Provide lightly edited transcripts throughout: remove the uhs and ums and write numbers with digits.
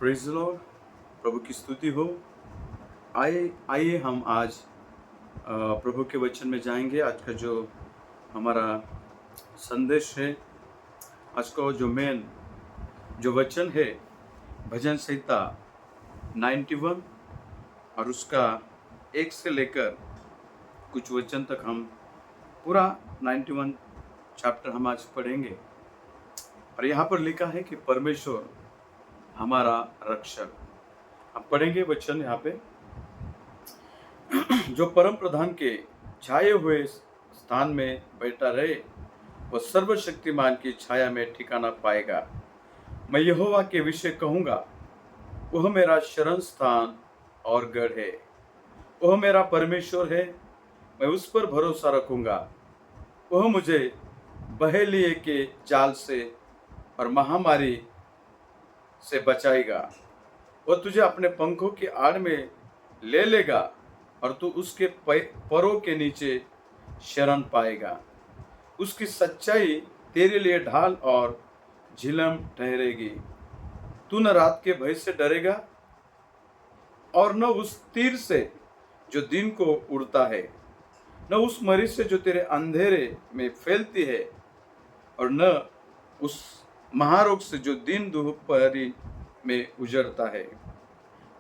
Praise the Lord. प्रभु की स्तुति हो। आइए हम आज प्रभु के वचन में जाएंगे। आज का जो हमारा संदेश है, आज का जो मेन जो वचन है, भजन संहिता 91 और उसका 1 से लेकर कुछ वचन तक हम पूरा 91 चैप्टर हम आज पढ़ेंगे। और यहाँ पर लिखा है कि परमेश्वर हमारा रक्षक। हम पढ़ेंगे वचन यहाँ पे। जो परम प्रधान के छाए हुए स्थान में बैठा रहे, वह सर्वशक्तिमान की छाया में ठिकाना पाएगा। मैं यहोवा के विषय कहूँगा, वह मेरा शरण स्थान और गढ़ है। वह मेरा परमेश्वर है, मैं उस पर भरोसा रखूँगा। वह मुझे बहेलिए के जाल से और महामारी से बचाएगा। वह तुझे अपने पंखों की आड़ में ले लेगा और तू उसके पैरों के नीचे शरण पाएगा। उसकी सच्चाई तेरे लिए ढाल और झिलम ठहरेगी। तू न रात के भय से डरेगा और न उस तीर से जो दिन को उड़ता है, न उस मरी से जो तेरे अंधेरे में फैलती है, और न उस महारोग से जो दिन दोपहरी में उजड़ता है।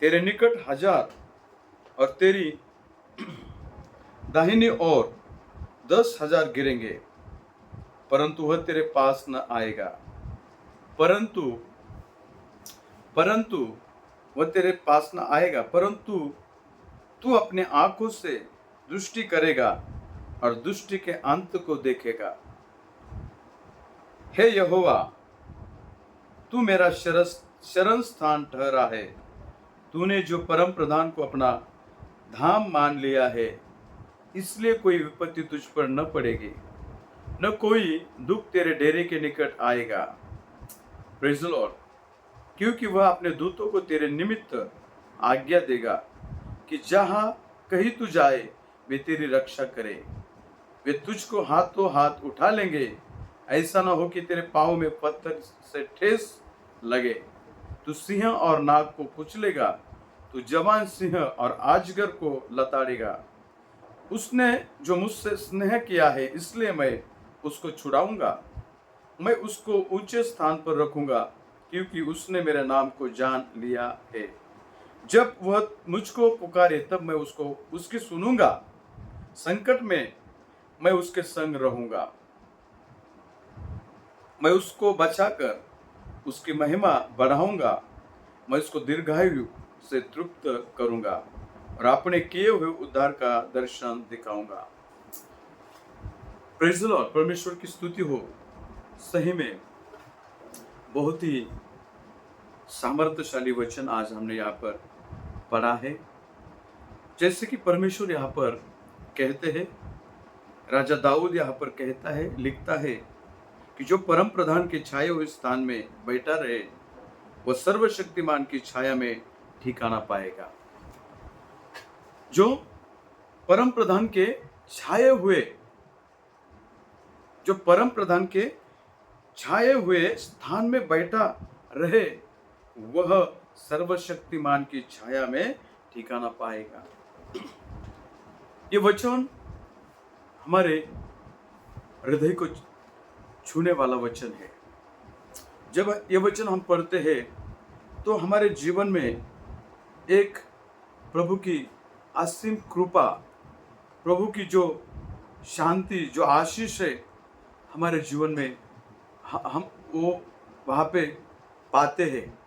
तेरे निकट 1000 और तेरी दाहिनी ओर 10,000 गिरेंगे, परंतु वह तेरे पास न आएगा। परंतु वह तेरे पास न आएगा, परंतु तू अपने आंखों से दृष्टि करेगा और दृष्टि के अंत को देखेगा। हे यहोवा, तू मेरा शरण स्थान ठहरा है। तूने जो परम प्रधान को अपना धाम मान लिया है, इसलिए कोई विपत्ति तुझ पर न पड़ेगी, न कोई दुख तेरे डेरे के निकट आएगा। Praise the Lord. क्योंकि वह अपने दूतों को तेरे निमित्त आज्ञा देगा कि जहाँ कहीं तू जाए वे तेरी रक्षा करे। वे तुझको हाथों हाथ उठा लेंगे, ऐसा न हो कि तेरे पाँव में पत्थर से ठेस लगे। तू सिंह और नाग को कुचलेगा, तू जवान सिंह और अजगर को लताड़ेगा। उसने जो मुझसे स्नेह किया है, इसलिए मैं उसको छुड़ाऊंगा। मैं उसको ऊंचे स्थान पर रखूंगा, क्योंकि उसने मेरे नाम को जान लिया है। जब वह मुझको पुकारे, तब मैं उसकी सुनूंगा। संकट में मैं उसके संग रहूंगा। मैं उसको बचाकर उसकी महिमा बढ़ाऊंगा। मैं उसको दीर्घायु से तृप्त करूंगा और अपने किए हुए उद्धार का दर्शन दिखाऊंगा। Praise the Lord. परमेश्वर की स्तुति हो। सही में बहुत ही सामर्थ्यशाली वचन आज हमने यहाँ पर पढ़ा है। जैसे कि परमेश्वर यहाँ पर कहते हैं, राजा दाऊद यहाँ पर कहता है, लिखता है कि जो परम प्रधान के छाए हुए स्थान में बैठा रहे, वह सर्वशक्तिमान की छाया में ठिकाना पाएगा। जो परम प्रधान के छाए हुए स्थान में बैठा रहे, वह सर्वशक्तिमान की छाया में ठिकाना पाएगा। ये वचन हमारे हृदय को छूने वाला वचन है। जब ये वचन हम पढ़ते हैं, तो हमारे जीवन में एक प्रभु की असीम कृपा, प्रभु की जो शांति, जो आशीष है, हमारे जीवन में हम वो वहाँ पे पाते हैं।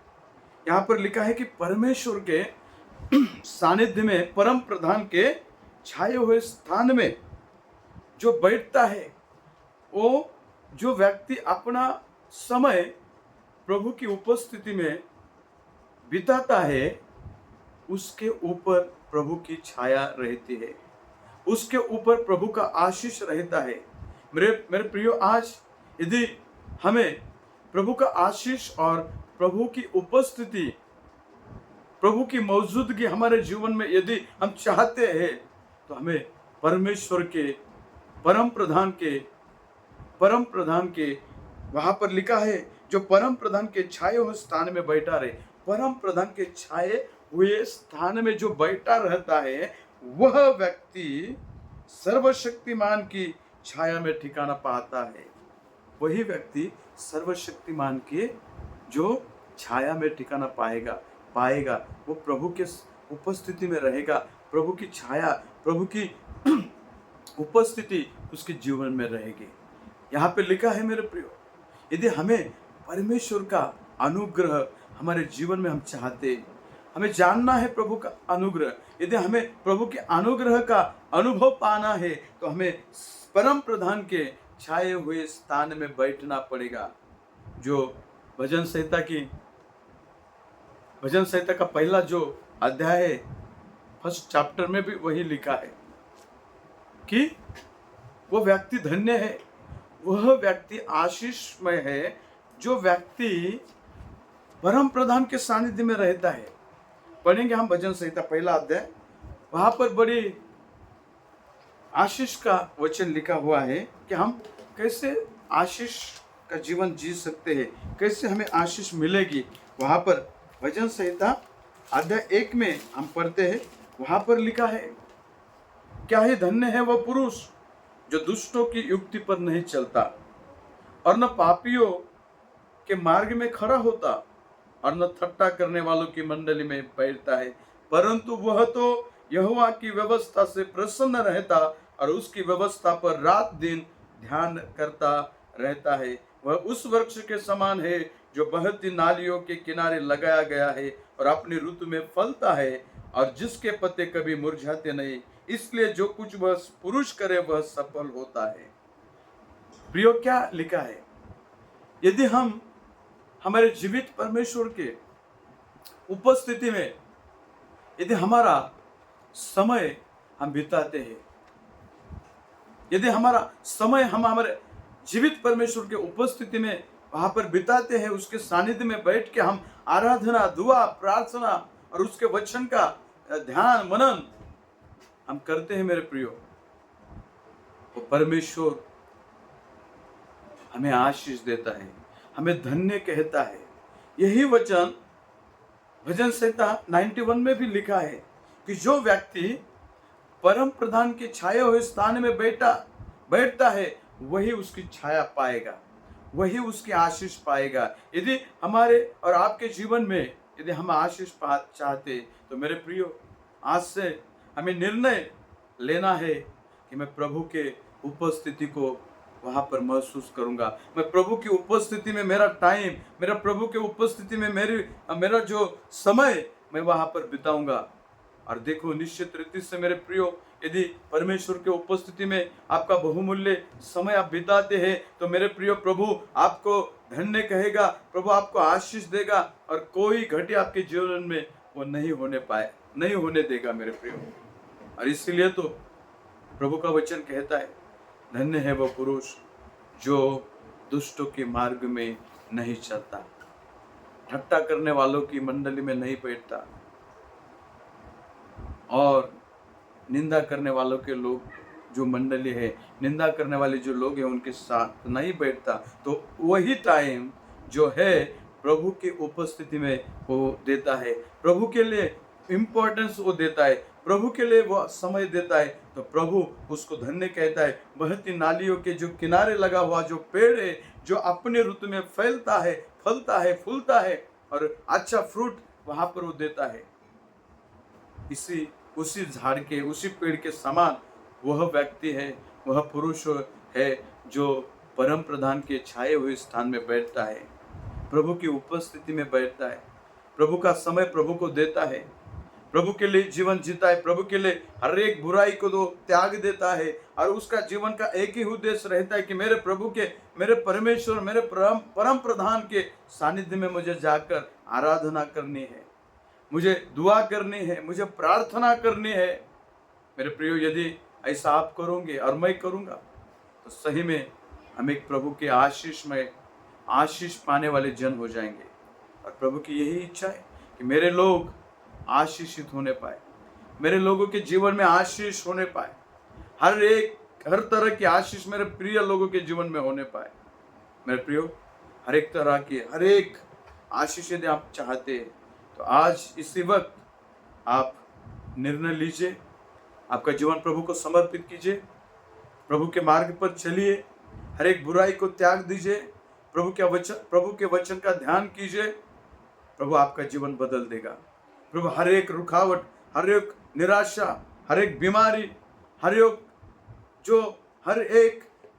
यहाँ पर लिखा है कि परमेश्वर के सानिध्य में, परम प्रधान के छाए हुए स्थान में जो बैठता है, वो जो व्यक्ति अपना समय प्रभु की उपस्थिति में बिताता है, उसके ऊपर प्रभु की छाया रहती है, उसके ऊपर प्रभु का आशीष रहता है। मेरे प्रियो, आज यदि हमें प्रभु का आशीष और प्रभु की उपस्थिति, प्रभु की मौजूदगी हमारे जीवन में यदि हम चाहते हैं, तो हमें परमेश्वर के परम प्रधान के वहाँ पर लिखा है, जो परम प्रधान के छाए हुए स्थान में बैठा रहे, परम प्रधान के छाए हुए स्थान में जो बैठा रहता है, वह व्यक्ति सर्वशक्तिमान की छाया में ठिकाना पाता है। वही व्यक्ति सर्वशक्तिमान के जो छाया में ठिकाना पाएगा। वो प्रभु के उपस्थिति में रहेगा। प्रभु की छाया, प्रभु की उपस्थिति उसके जीवन में रहेगी। यहाँ पे लिखा है मेरे प्रियो, यदि हमें परमेश्वर का अनुग्रह हमारे जीवन में हम चाहते, हमें जानना है प्रभु का अनुग्रह, यदि हमें प्रभु के अनुग्रह का अनुभव पाना है, तो हमें परम प्रधान के छाए हुए स्थान में बैठना पड़ेगा। जो भजन संहिता का पहला जो अध्याय है, फर्स्ट चैप्टर में भी वही लिखा है कि वो व्यक्ति धन्य है, वह व्यक्ति आशीषमय है जो व्यक्ति परम प्रधान के सानिध्य में रहता है। पढ़ेंगे हम भजन संहिता पहला अध्याय, वहां पर बड़ी आशीष का वचन लिखा हुआ है कि हम कैसे आशीष का जीवन जी सकते हैं, कैसे हमें आशीष मिलेगी। वहां पर भजन संहिता अध्याय 1 में हम पढ़ते हैं, वहां पर लिखा है, क्या ही धन्य है वह पुरुष जो दुष्टों की युक्ति पर नहीं चलता और न पापियों के मार्ग में खड़ा होता और न ठट्टा करने वालों की मंडली में बैठता है, परंतु वह तो यहोवा की व्यवस्था से प्रसन्न रहता और उसकी व्यवस्था पर रात दिन ध्यान करता रहता है। वह उस वृक्ष के समान है जो बहती नालियों के किनारे लगाया गया है और अपनी ऋतु में फलता है और जिसके पत्ते कभी मुरझाते नहीं, इसलिए जो कुछ वह पुरुष करे वह सफल होता है। प्रियो, क्या लिखा है, यदि हम हमारे जीवित परमेश्वर के उपस्थिति में यदि हमारा समय हम बिताते हैं, यदि हमारा समय हम हमारे जीवित परमेश्वर के उपस्थिति में वहां पर बिताते हैं, उसके सानिध्य में बैठ के हम आराधना, दुआ, प्रार्थना और उसके वचन का ध्यान मनन हम करते हैं मेरे प्रियो, तो परमेश्वर हमें आशीष देता है, हमें धन्य कहता है। यही वचन भजन संहिता 91 में भी लिखा है कि जो व्यक्ति परम प्रधान के छाए हुए स्थान में बैठता है, वही उसकी छाया पाएगा, वही उसकी आशीष पाएगा। यदि हमारे और आपके जीवन में यदि हम आशीष चाहते, तो मेरे प्रियो, आज से हमें निर्णय लेना है कि मैं प्रभु के उपस्थिति को वहां पर महसूस करूंगा। मैं प्रभु की उपस्थिति में मेरा टाइम, मेरा प्रभु के उपस्थिति में मेरा जो समय मैं वहां पर बिताऊंगा। और देखो, निश्चित रीति से मेरे प्रियो, यदि परमेश्वर के उपस्थिति में आपका बहुमूल्य समय आप बिताते हैं, तो मेरे प्रियो, प्रभु आपको धन्य कहेगा, प्रभु आपको आशीष देगा और कोई घटिया आपके जीवन में वो नहीं होने देगा मेरे प्रियो। और इसलिए तो प्रभु का वचन कहता है, धन्य है वह पुरुष जो दुष्टों के मार्ग में नहीं चलता, ठट्टा करने वालों की मंडली में नहीं बैठता और निंदा करने वालों के लोग जो मंडली है, निंदा करने वाले जो लोग हैं उनके साथ नहीं बैठता। तो वही टाइम जो है प्रभु की उपस्थिति में वो देता है, प्रभु के लिए इम्पोर्टेंस वो देता है, प्रभु के लिए वो समय देता है, तो प्रभु उसको धन्य कहता है। बहती नालियों के जो किनारे लगा हुआ जो पेड़ है, जो अपने ऋतु में फैलता है, फलता है, फूलता है और अच्छा फ्रूट वहां पर वो देता है, उसी झाड़ के, उसी पेड़ के समान वह व्यक्ति है, वह पुरुष है जो परम प्रधान के छाए हुए स्थान में बैठता है, प्रभु की उपस्थिति में बैठता है, प्रभु का समय प्रभु को देता है, प्रभु के लिए जीवन जीता है, प्रभु के लिए हर एक बुराई को तो त्याग देता है और उसका जीवन का एक ही उद्देश्य रहता है कि मेरे प्रभु के, मेरे परमेश्वर, मेरे परम प्रधान के सानिध्य में मुझे जाकर आराधना करनी है, मुझे दुआ करनी है, मुझे प्रार्थना करनी है। मेरे प्रियो, यदि ऐसा आप करोगे और मैं करूँगा, तो सही में हम एक प्रभु के आशीष पाने वाले जन हो जाएंगे। और प्रभु की यही इच्छा है कि मेरे लोग आशीषित होने पाए, मेरे लोगों के जीवन में आशीष होने पाए, हर तरह की आशीष मेरे प्रिय लोगों के जीवन में होने पाए। मेरे प्रियो, हर एक तरह की हर एक आशीष यदि आप चाहते हैं तो आज इसी वक्त आप निर्णय लीजिए, आपका जीवन प्रभु को समर्पित कीजिए, प्रभु के मार्ग पर चलिए, हर एक बुराई को त्याग दीजिए, प्रभु के वचन का ध्यान कीजिए। प्रभु आपका जीवन बदल देगा। प्रभु हर एक रुकावट, हर एक निराशा, हर एक बीमारी, हर एक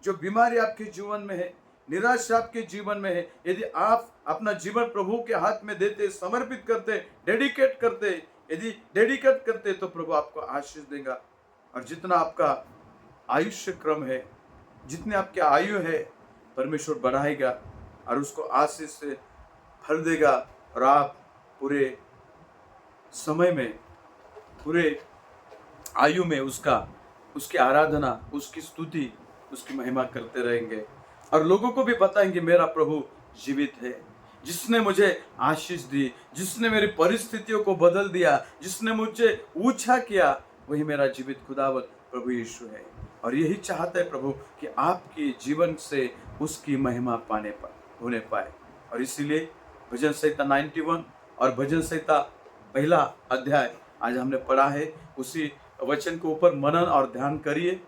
जो बीमारी आपके जीवन में है, निराशा आपके जीवन में है, यदि आप अपना जीवन प्रभु के हाथ में देते, समर्पित करते, डेडिकेट करते तो प्रभु आपको आशीष देगा। और जितना आपका आयुष्य क्रम है, जितने आपके आयु है, परमेश्वर बढ़ाएगा और उसको आशीष से भर देगा। और आप पूरे समय में, पूरे आयु में उसकी आराधना, उसकी स्तुति, उसकी महिमा करते रहेंगे और लोगों को भी बताएंगे मेरा प्रभु जीवित है, जिसने मुझे आशीष दी, जिसने मेरी परिस्थितियों को बदल दिया, जिसने मुझे ऊंचा किया, वही मेरा जीवित खुदावंत प्रभु यीशु है। और यही चाहता है प्रभु कि आपके जीवन से उसकी महिमा होने पाए। और इसीलिए भजन संहिता 91 और भजन संहिता पहला अध्याय आज हमने पढ़ा है, उसी वचन के ऊपर मनन और ध्यान करिए।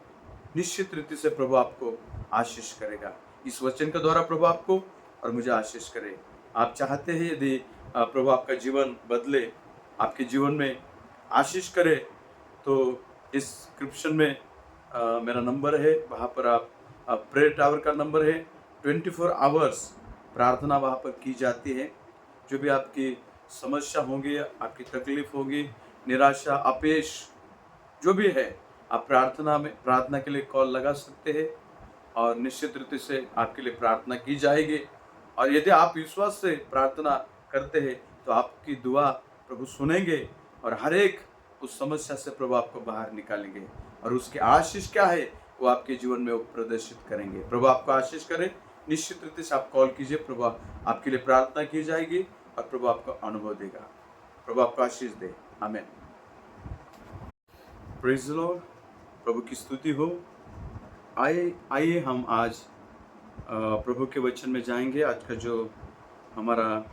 निश्चित रीति से प्रभु आपको आशीष करेगा। इस वचन के द्वारा प्रभु आपको और मुझे आशीष करे। आप चाहते हैं यदि प्रभु आपका जीवन बदले, आपके जीवन में आशीष करे, तो इस डिस्क्रिप्शन में मेरा नंबर है, वहाँ पर आप प्रेयर टावर का नंबर है। 24 आवर्स प्रार्थना वहाँ पर की जाती है। जो भी आपकी समस्या होंगी, आपकी तकलीफ होगी, निराशा, अपयश जो भी है, आप प्रार्थना के लिए कॉल लगा सकते हैं और निश्चित रीति से आपके लिए प्रार्थना की जाएगी। और यदि आप विश्वास से प्रार्थना करते हैं तो आपकी दुआ प्रभु सुनेंगे और हर एक उस समस्या से प्रभु आपको बाहर निकालेंगे और उसकी आशीष क्या है वो आपके जीवन में वो प्रदर्शित करेंगे। प्रभु आपको आशीष करे। निश्चित रीति से आप कॉल कीजिए, प्रभु आपके लिए प्रार्थना की जाएगी और प्रभु आपको अनुभव देगा। प्रभु आपको आशीष दे। आमीन। Praise the Lord. प्रभु की स्तुति हो। आइए हम आज प्रभु के वचन में जाएंगे। आज का जो हमारा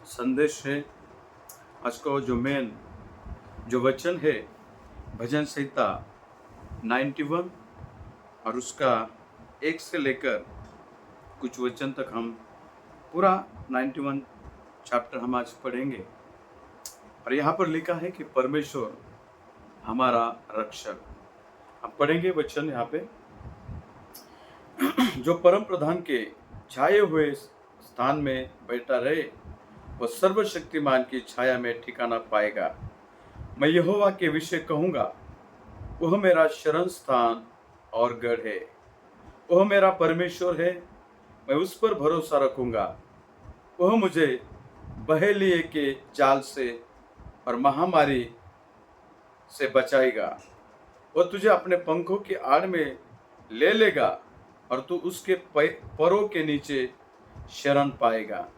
संदेश है, आज का जो वचन है भजन संहिता 91 और उसका 1 से लेकर कुछ वचन तक हम पूरा 91 चैप्टर हम आज पढ़ेंगे। और यहाँ पर लिखा है कि परमेश्वर हमारा रक्षक। हम पढ़ेंगे वचन यहाँ पे। जो परम प्रधान के छाए हुए स्थान में बैठा रहे वह सर्वशक्तिमान की छाया में ठिकाना पाएगा। मैं यहोवा के विषय कहूँगा, वह मेरा शरण स्थान और गढ़ है, वह मेरा परमेश्वर है, मैं उस पर भरोसा रखूँगा। वह मुझे बहेलिए के जाल से और महामारी से बचाएगा। वह तुझे अपने पंखों की आड़ में ले लेगा और तू उसके पैरों के नीचे शरण पाएगा।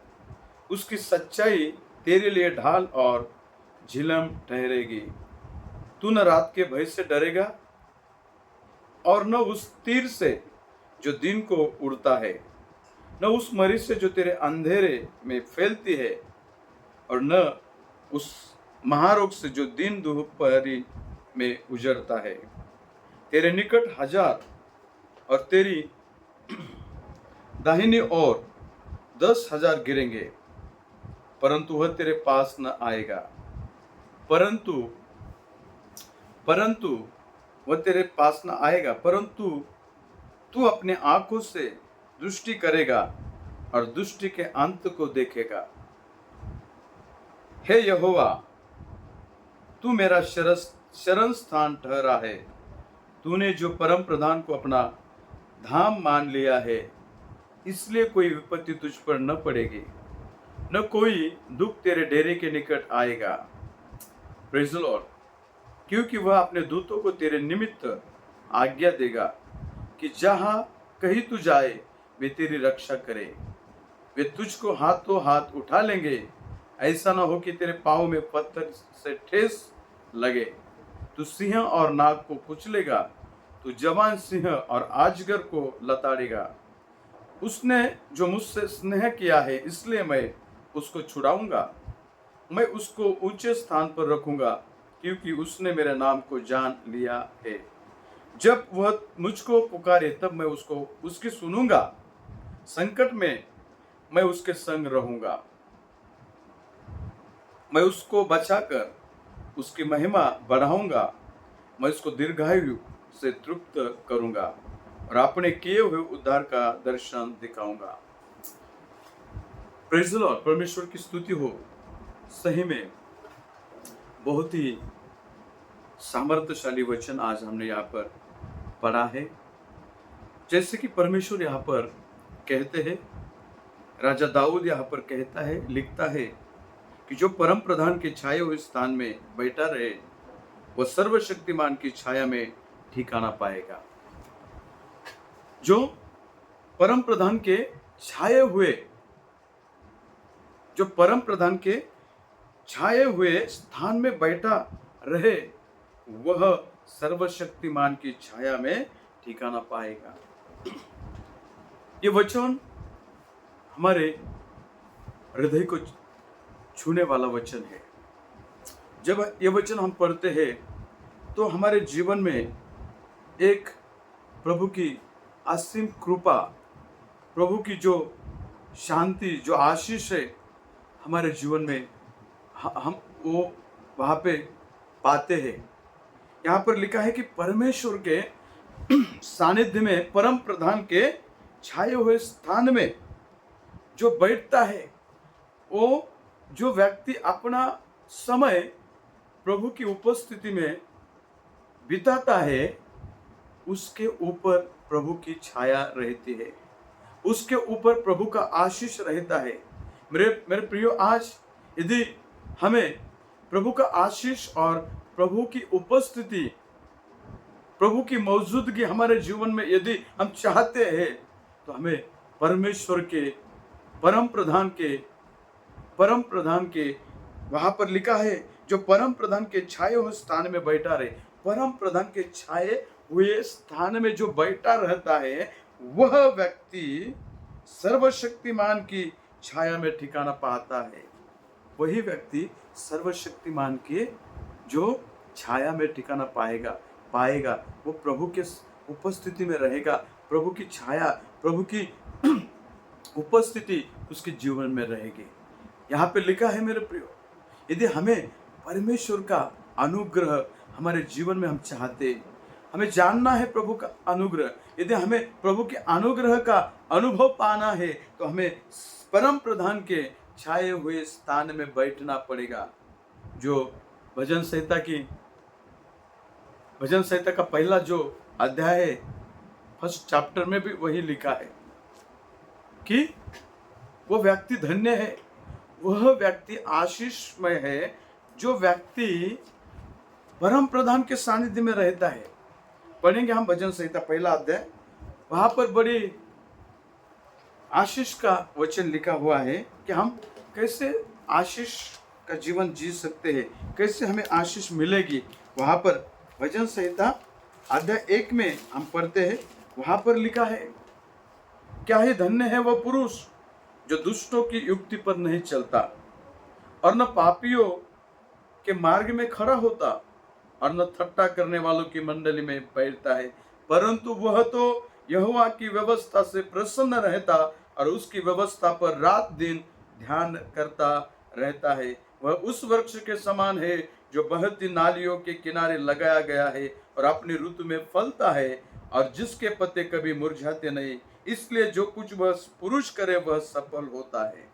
उसकी सच्चाई तेरे लिए ढाल और झिलम ठहरेगी। तू न रात के भय से डरेगा और न उस तीर से जो दिन को उड़ता है, न उस मरी से जो तेरे अंधेरे में फैलती है, और न उस महारोग से जो दिन दोपहरी में उजड़ता है। तेरे निकट 1000 और तेरी दाहिनी ओर 10,000 गिरेंगे, परंतु वह तेरे पास न आएगा। परंतु वह तेरे पास न आएगा, परंतु तू अपने आंखों से दृष्टि करेगा और दृष्टि के अंत को देखेगा। हे यहोवा, तू मेरा शरण स्थान ठहरा है। तूने जो परम प्रधान को अपना धाम मान लिया है, इसलिए कोई विपत्ति तुझ पर न पड़ेगी, न कोई दुख तेरे डेरे के निकट आएगा। Praise the Lord. क्योंकि वह अपने दूतों को तेरे निमित्त आज्ञा देगा कि जहाँ कहीं तू जाए वे तेरी रक्षा करे। वे तुझको हाथों हाथ उठा लेंगे, ऐसा न हो कि तेरे पाँव में पत्थर से ठेस लगे। तू सिंह और नाग को कुचलेगा, तू जवान सिंह और अजगर को लताड़ेगा। उसने जो मुझसे स्नेह किया है इसलिए मैं उसको छुड़ाऊंगा। मैं उसको ऊंचे स्थान पर रखूंगा क्योंकि उसने मेरे नाम को जान लिया है। जब वह मुझको पुकारे तब मैं उसको उसकी सुनूंगा। संकट में मैं उसके संग रहूंगा। मैं उसको बचाकर उसकी महिमा बढ़ाऊंगा। मैं उसको दीर्घायु से तृप्त करूंगा और अपने किए हुए उद्धार का दर्शन दिखाऊंगा। प्रेज़ द लॉर्ड, परमेश्वर की स्तुति हो। सही में बहुत ही सामर्थ्यशाली वचन आज हमने यहाँ पर पढ़ा है। जैसे कि परमेश्वर यहाँ पर कहते हैं, राजा दाऊद यहाँ पर कहता है, लिखता है कि जो परम प्रधान के छाए हुए स्थान में बैठा रहे वह सर्वशक्तिमान की छाया में ठिकाना पाएगा। जो परम प्रधान के छाए हुए, जो परम प्रधान के छाए हुए स्थान में बैठा रहे वह सर्वशक्तिमान की छाया में ठिकाना पाएगा। ये वचन हमारे हृदय को छूने वाला वचन है। जब ये वचन हम पढ़ते हैं तो हमारे जीवन में एक प्रभु की असीम कृपा, प्रभु की जो शांति, जो आशीष है हमारे जीवन में हम वो वहाँ पे पाते हैं। यहाँ पर लिखा है कि परमेश्वर के सानिध्य में, परम प्रधान के छाए हुए स्थान में जो बैठता है, वो जो व्यक्ति अपना समय प्रभु की उपस्थिति में बिताता है उसके ऊपर प्रभु की छाया रहती है, उसके ऊपर प्रभु का आशीष रहता है। मेरे प्रियो, आज यदि हमें प्रभु का आशीष और प्रभु की उपस्थिति, प्रभु की मौजूदगी हमारे जीवन में यदि हम चाहते हैं तो हमें परमेश्वर के परम प्रधान के वहां पर लिखा है जो परम प्रधान के छाए हुए स्थान में बैठा रहे। परम प्रधान के छाए हुए स्थान में जो बैठा रहता है वह व्यक्ति सर्वशक्तिमान की छाया में ठिकाना पाता है। वही व्यक्ति सर्वशक्तिमान के जो छाया में ठिकाना पाएगा। वो प्रभु के उपस्थिति में रहेगा। प्रभु की छाया, प्रभु की उपस्थिति उसके जीवन में रहेगी। यहाँ पे लिखा है मेरे प्रियो, यदि हमें परमेश्वर का अनुग्रह हमारे जीवन में हम चाहते, हमें जानना है प्रभु का अनुग्रह, यदि हमें प्रभु के अनुग्रह का अनुभव पाना है तो हमें परम प्रधान के छाए हुए स्थान में बैठना पड़ेगा। जो भजन संहिता का पहला जो अध्याय है, फर्स्ट चैप्टर में भी वही लिखा है कि वो व्यक्ति धन्य है, वह व्यक्ति आशीषमय है जो व्यक्ति परम प्रधान के सानिध्य में रहता है। पढ़ेंगे हम भजन संहिता पहला अध्याय, वहां पर बड़ी आशीष का वचन लिखा हुआ है कि हम कैसे आशीष का जीवन जी सकते हैं, कैसे हमें आशीष मिलेगी। वहां पर भजन संहिता अध्याय 1 में हम पढ़ते हैं, वहां पर लिखा है, क्या ही धन्य है वह पुरुष जो दुष्टों की युक्ति पर नहीं चलता और न पापियों के मार्ग में खड़ा होता और न ठट्ठा करने वालों की मंडली में बैठता है, परंतु वह तो यहोवा की व्यवस्था से प्रसन्न रहता और उसकी व्यवस्था पर रात दिन ध्यान करता रहता है। वह उस वृक्ष के समान है जो बहती नालियों के किनारे लगाया गया है और अपनी ऋतु में फलता है और जिसके पत्ते कभी मुरझाते नहीं, इसलिए जो कुछ वह पुरुष करे वह सफल होता है।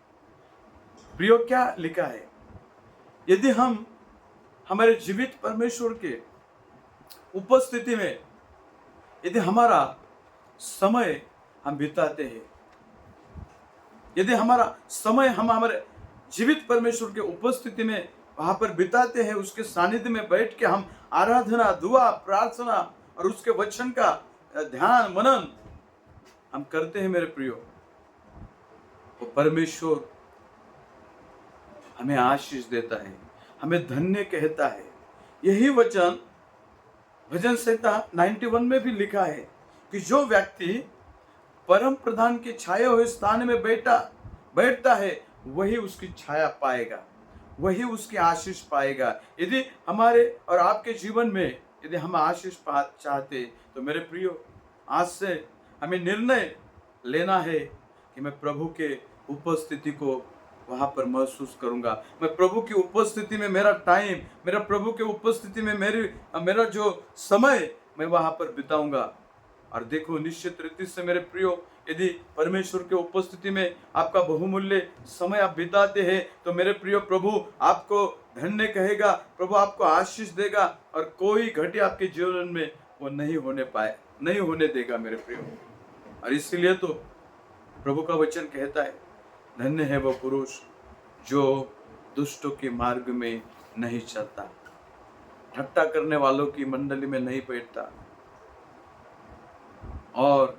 प्रियो, क्या लिखा है, यदि हम हमारे जीवित परमेश्वर के उपस्थिति में यदि हमारा समय हम बिताते हैं, यदि हमारा समय हम हमारे जीवित परमेश्वर के उपस्थिति में वहां पर बिताते हैं, उसके सानिध्य में बैठ के हम आराधना, दुआ, प्रार्थना और उसके वचन का ध्यान मनन हम करते हैं मेरे प्रियो, तो परमेश्वर हमें आशीष देता है, हमें धन्य कहता है। यही वचन भजन संहिता 91 में भी लिखा है कि जो व्यक्ति परम प्रधान के छाए हुए स्थान में बैठता है, वही उसकी छाया पाएगा, वही उसकी आशीष पाएगा। यदि हमारे और आपके जीवन में यदि हम आशीष पा चाहते, तो मेरे प्रियो, आज से हमें निर्णय लेना है कि मैं प्रभु के उपस्थिति को वहां पर महसूस करूंगा। मैं प्रभु की उपस्थिति में मेरा टाइम, मेरा प्रभु के उपस्थिति में मेरा जो समय मैं वहां पर बिताऊंगा। और देखो, निश्चित रीति से मेरे प्रियो, यदि परमेश्वर के उपस्थिति में आपका बहुमूल्य समय आप बिताते हैं, तो मेरे प्रियो, प्रभु आपको धन्य कहेगा, प्रभु आपको आशीष देगा, और कोई घटी आपके जीवन में वो नहीं होने देगा मेरे प्रियो। और इसीलिए तो प्रभु का वचन कहता है, धन्य है वो पुरुष जो दुष्टों के मार्ग में नहीं चलता, ठट्टा करने वालों की मंडली में नहीं बैठता, और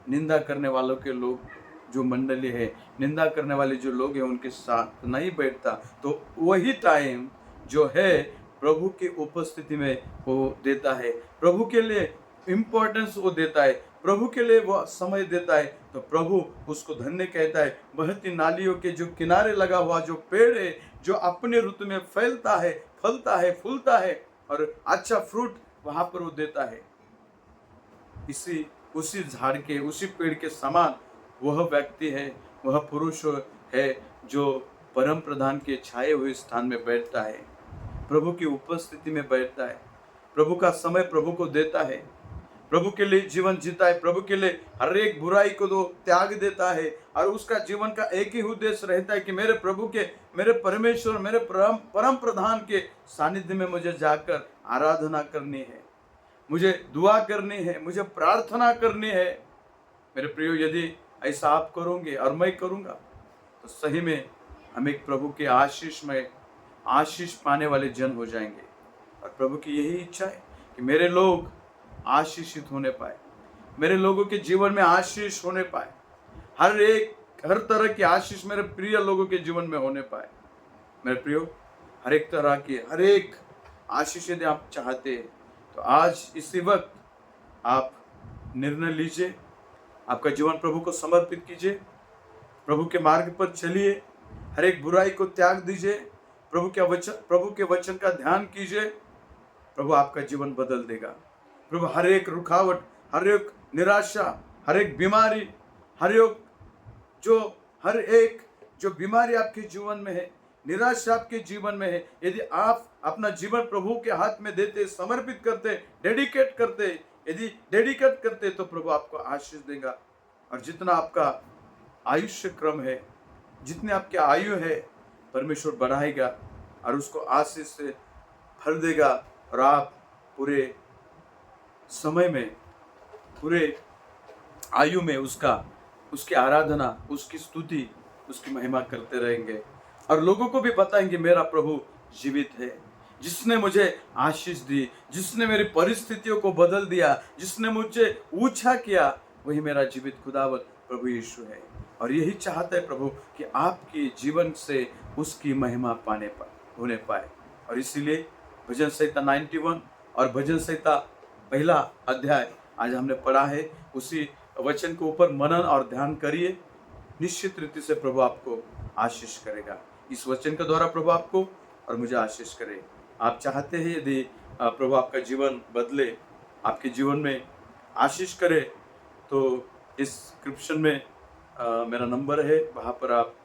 निंदा करने वालों के लोग जो मंडली है, निंदा करने वाले जो लोग हैं, उनके साथ नहीं बैठता। तो वही टाइम जो है प्रभु की उपस्थिति में वो देता है, प्रभु के लिए इम्पोर्टेंस वो देता है, प्रभु के लिए वो समय देता है, तो प्रभु उसको धन्य कहता है। बहती नालियों के जो किनारे लगा हुआ जो पेड़ है, जो अपने ऋतु में फैलता है, फलता है, फूलता है, और अच्छा फ्रूट वहां पर वो देता है, उसी झाड़ के, उसी पेड़ के समान वह व्यक्ति है, वह पुरुष है जो परम प्रधान के छाए हुए स्थान में बैठता है, प्रभु की उपस्थिति में बैठता है, प्रभु का समय प्रभु को देता है, प्रभु के लिए जीवन जीता है, प्रभु के लिए हर एक बुराई को तो त्याग देता है, और उसका जीवन का एक ही उद्देश्य रहता है कि मेरे प्रभु के, मेरे परमेश्वर, मेरे परम प्रधान के सानिध्य में मुझे जाकर आराधना करनी है, मुझे दुआ करनी है, मुझे प्रार्थना करनी है। मेरे प्रियो, यदि ऐसा आप करोगे और मैं करूँगा, तो सही में हम एक प्रभु के आशीष पाने वाले जन हो जाएंगे। और प्रभु की यही इच्छा है कि मेरे लोग आशीषित होने पाए, मेरे लोगों के जीवन में आशीष होने पाए, हर तरह की आशीष मेरे प्रिय लोगों के जीवन में होने पाए। मेरे प्रियो, हर एक तरह की हर एक आशीष यदि आप चाहते हैं, तो आज इसी वक्त आप निर्णय लीजिए, आपका जीवन प्रभु को समर्पित कीजिए, प्रभु के मार्ग पर चलिए, हर एक बुराई को त्याग दीजिए, प्रभु के वचन का ध्यान कीजिए। प्रभु आपका जीवन बदल देगा। प्रभु हर एक रुकावट, हर एक निराशा, हर एक बीमारी, हर एक जो बीमारी आपके जीवन में है, निराशा आपके जीवन में है, यदि आप अपना जीवन प्रभु के हाथ में देते, समर्पित करते, डेडिकेट करते, तो प्रभु आपको आशीष देगा। और जितना आपका आयुष्य क्रम है, जितनी आपकी आयु है, परमेश्वर बढ़ाएगा और उसको आशीष से भर देगा, और आप पूरे समय में, पूरे आयु में उसकी आराधना, उसकी स्तुति, उसकी महिमा करते रहेंगे, और लोगों को भी बताएंगे मेरा प्रभु जीवित है, जिसने मुझे आशीष दी, जिसने मेरी परिस्थितियों को बदल दिया, जिसने मुझे ऊंचा किया, वही मेरा जीवित खुदावंत प्रभु यीशु है। और यही चाहता है प्रभु कि आपके जीवन से उसकी महिमा होने पाए। और इसीलिए भजन संहिता 91 और भजन संहिता पहला अध्याय आज हमने पढ़ा है, उसी वचन के ऊपर मनन और ध्यान करिए। निश्चित रीति से प्रभु आपको आशीष करेगा। इस वचन के द्वारा प्रभु आपको और मुझे आशीष करे। आप चाहते हैं यदि प्रभु आपका जीवन बदले, आपके जीवन में आशीष करे, तो इस डिस्क्रिप्शन में मेरा नंबर है, वहाँ पर आप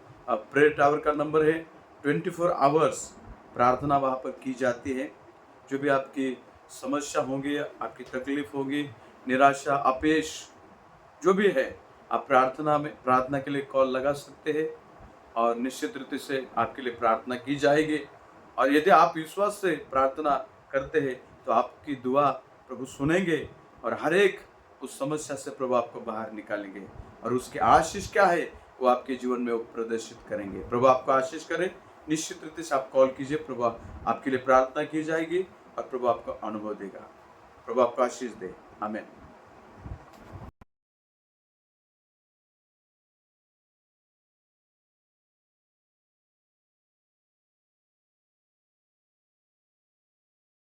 प्रेयर टावर का नंबर है। 24 आवर्स प्रार्थना वहाँ पर की जाती है। जो भी आपकी समस्या होंगी, आपकी तकलीफ होगी, निराशा, अपयश जो भी है, आप प्रार्थना के लिए कॉल लगा सकते हैं, और निश्चित रीति से आपके लिए प्रार्थना की जाएगी। और यदि आप विश्वास से प्रार्थना करते हैं, तो आपकी दुआ प्रभु सुनेंगे, और हर एक उस समस्या से प्रभु आपको बाहर निकालेंगे, और उसकी आशीष क्या है वो आपके जीवन में वो प्रदर्शित करेंगे। प्रभु आपको आशीष करे। निश्चित रीति से आप कॉल कीजिए, प्रभु आपके लिए प्रार्थना की जाएगी, और प्रभु आपको अनुभव देगा। प्रभु आपको आशीष दे। आमीन।